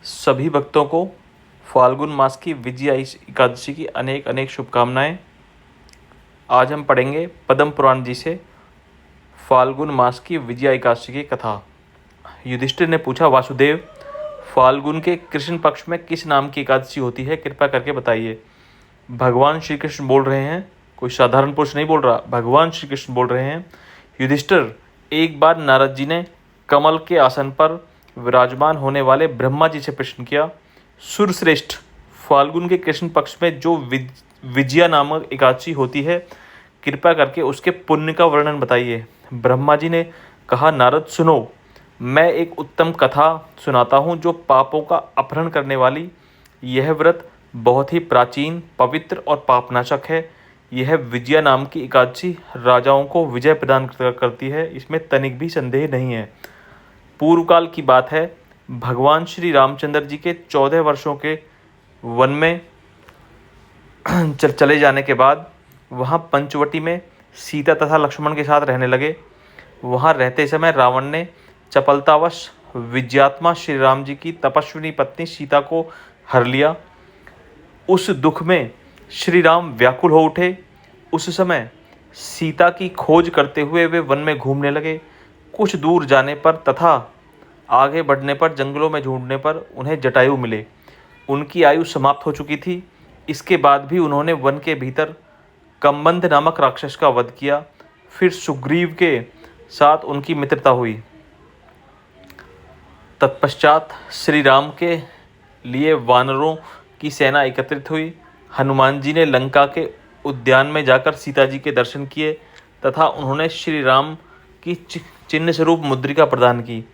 सभी भक्तों को फाल्गुन मास की विजया एकादशी की अनेक अनेक शुभकामनाएं। आज हम पढ़ेंगे पद्म पुराण जी से फाल्गुन मास की विजया एकादशी की कथा। युधिष्ठिर ने पूछा, वासुदेव, फाल्गुन के कृष्ण पक्ष में किस नाम की एकादशी होती है, कृपा करके बताइए। भगवान श्री कृष्ण बोल रहे हैं, कोई साधारण पुरुष नहीं बोल रहा, भगवान श्री कृष्ण बोल रहे हैं। युधिष्ठिर, एक बार नारद जी ने कमल के आसन पर विराजमान होने वाले ब्रह्मा जी से प्रश्न किया, सुरश्रेष्ठ, फाल्गुन के कृष्ण पक्ष में जो विजया नामक एकादशी होती है, कृपा करके उसके पुण्य का वर्णन बताइए। ब्रह्मा जी ने कहा, नारद सुनो, मैं एक उत्तम कथा सुनाता हूँ जो पापों का अपहरण करने वाली। यह व्रत बहुत ही प्राचीन, पवित्र और पापनाशक है। यह विजया नाम की एकादशी राजाओं को विजय प्रदान करती है, इसमें तनिक भी संदेह नहीं है। पूर्व काल की बात है, भगवान श्री रामचंद्र जी के 14 वर्षों के वन में चले जाने के बाद वहाँ पंचवटी में सीता तथा लक्ष्मण के साथ रहने लगे। वहाँ रहते समय रावण ने चपलतावश विजयात्मा श्री राम जी की तपस्विनी पत्नी सीता को हर लिया। उस दुख में श्री राम व्याकुल हो उठे। उस समय सीता की खोज करते हुए वे वन में घूमने लगे। कुछ दूर जाने पर तथा आगे बढ़ने पर जंगलों में ढूंढने पर उन्हें जटायु मिले। उनकी आयु समाप्त हो चुकी थी। इसके बाद भी उन्होंने वन के भीतर कम्बंध नामक राक्षस का वध किया। फिर सुग्रीव के साथ उनकी मित्रता हुई। तत्पश्चात श्री राम के लिए वानरों की सेना एकत्रित हुई। हनुमान जी ने लंका के उद्यान में जाकर सीता जी के दर्शन किए तथा उन्होंने श्री राम की चिन्ह स्वरूप मुद्रिका प्रदान की।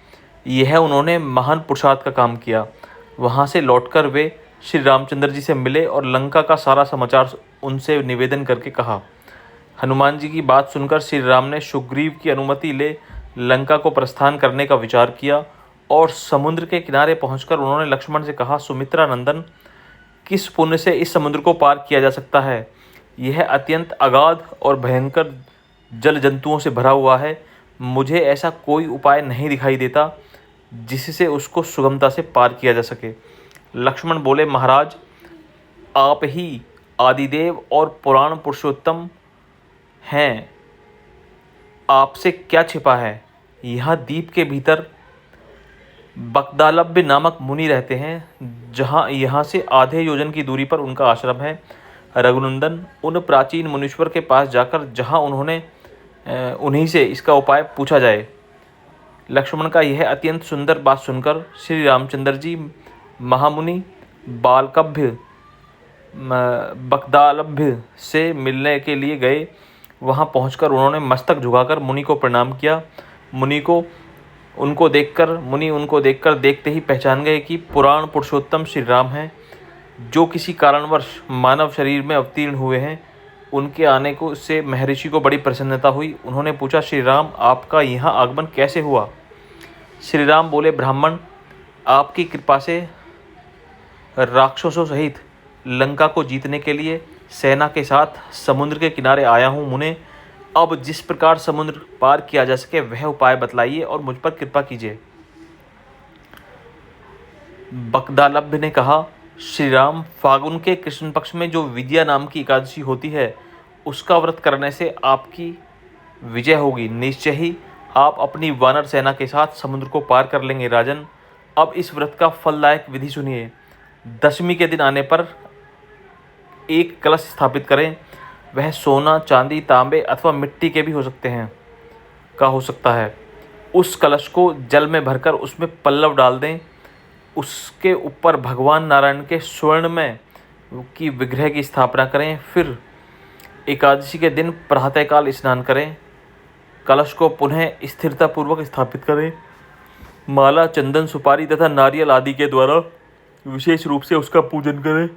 यह उन्होंने महान पुरुषार्थ का काम किया। वहाँ से लौटकर वे श्री रामचंद्र जी से मिले और लंका का सारा समाचार उनसे निवेदन करके कहा। हनुमान जी की बात सुनकर श्री राम ने सुग्रीव की अनुमति ले लंका को प्रस्थान करने का विचार किया और समुद्र के किनारे पहुंचकर उन्होंने लक्ष्मण से कहा, सुमित्रा नंदन, किस पुण्य से इस समुद्र को पार किया जा सकता है? यह अत्यंत अगाध और भयंकर जल जंतुओं से भरा हुआ है। मुझे ऐसा कोई उपाय नहीं दिखाई देता जिससे उसको सुगमता से पार किया जा सके। लक्ष्मण बोले, महाराज, आप ही आदिदेव और पुराण पुरुषोत्तम हैं, आपसे क्या छिपा है? यहाँ द्वीप के भीतर बकदालभ्य नामक मुनि रहते हैं, जहाँ यहाँ से आधे योजन की दूरी पर उनका आश्रम है। रघुनंदन, उन प्राचीन मुनीश्वर के पास जाकर जहाँ उन्हीं से इसका उपाय पूछा जाए। लक्ष्मण का यह अत्यंत सुंदर बात सुनकर श्री रामचंद्र जी महामुनि बालकभ्य बकदालभ्य से मिलने के लिए गए। वहाँ पहुंचकर उन्होंने मस्तक झुकाकर मुनि को प्रणाम किया। मुनि उनको देखकर देखते ही पहचान गए कि पुराण पुरुषोत्तम श्री राम हैं, जो किसी कारणवश मानव शरीर में अवतीर्ण हुए हैं। उनके आने को से महर्षि को बड़ी प्रसन्नता हुई। उन्होंने पूछा, श्री राम, आपका यहाँ आगमन कैसे हुआ? श्री राम बोले, ब्राह्मण, आपकी कृपा से राक्षसों सहित लंका को जीतने के लिए सेना के साथ समुद्र के किनारे आया हूँ। मुने, अब जिस प्रकार समुद्र पार किया जा सके वह उपाय बतलाइए और मुझ पर कृपा कीजिए। बकदालभ्य ने कहा, श्री राम, फागुन के कृष्ण पक्ष में जो विजया नाम की एकादशी होती है, उसका व्रत करने से आपकी विजय होगी। निश्चय ही आप अपनी वानर सेना के साथ समुद्र को पार कर लेंगे। राजन, अब इस व्रत का फलदायक विधि सुनिए। दशमी के दिन आने पर एक कलश स्थापित करें। वह सोना, चांदी, तांबे अथवा मिट्टी के भी हो सकता है। उस कलश को जल में भरकर उसमें पल्लव डाल दें। उसके ऊपर भगवान नारायण के स्वर्ण में की विग्रह की स्थापना करें। फिर एकादशी के दिन प्रातःकाल स्नान करें। कलश को पुनः स्थिरतापूर्वक स्थापित करें। माला, चंदन, सुपारी तथा नारियल आदि के द्वारा विशेष रूप से उसका पूजन करें।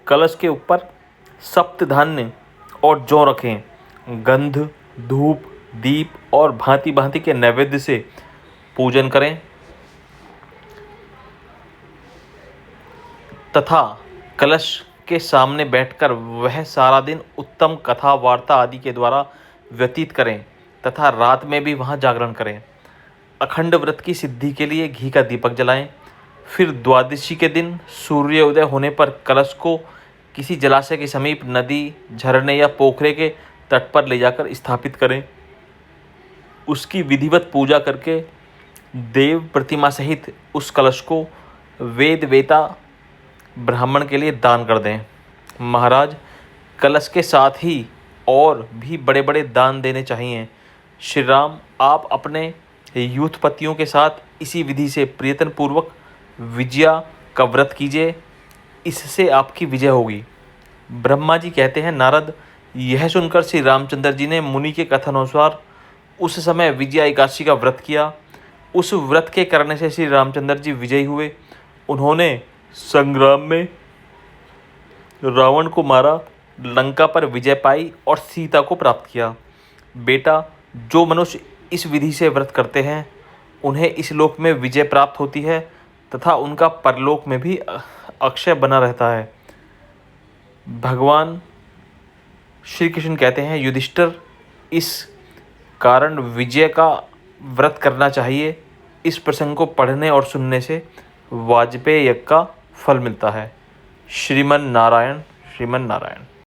कलश के ऊपर सप्त धान्य और जौ रखें। गंध, धूप, दीप और भांति भांति के नैवेद्य से पूजन करें तथा कलश के सामने बैठकर वह सारा दिन उत्तम कथा, वार्ता आदि के द्वारा व्यतीत करें तथा रात में भी वहाँ जागरण करें। अखंड व्रत की सिद्धि के लिए घी का दीपक जलाएं। फिर द्वादशी के दिन सूर्योदय होने पर कलश को किसी जलाशय के समीप, नदी, झरने या पोखरे के तट पर ले जाकर स्थापित करें। उसकी विधिवत पूजा करके देव प्रतिमा सहित उस कलश को वेद वेता ब्राह्मण के लिए दान कर दें। महाराज, कलश के साथ ही और भी बड़े बड़े दान देने चाहिए। श्री राम, आप अपने यूथपतियों के साथ इसी विधि से प्रयत्न पूर्वक विजया का व्रत कीजिए, इससे आपकी विजय होगी। ब्रह्मा जी कहते हैं, नारद, यह सुनकर श्री रामचंद्र जी ने मुनि के कथनानुसार उस समय विजया एकादशी का व्रत किया। उस व्रत के करने से श्री रामचंद्र जी विजयी हुए। उन्होंने संग्राम में रावण को मारा, लंका पर विजय पाई और सीता को प्राप्त किया। बेटा, जो मनुष्य इस विधि से व्रत करते हैं उन्हें इस लोक में विजय प्राप्त होती है तथा उनका परलोक में भी अक्षय बना रहता है। भगवान श्री कृष्ण कहते हैं, युधिष्ठिर, इस कारण विजय का व्रत करना चाहिए। इस प्रसंग को पढ़ने और सुनने से वाजपेय यज्ञ का फल मिलता है। श्रीमन नारायण, श्रीमन नारायण।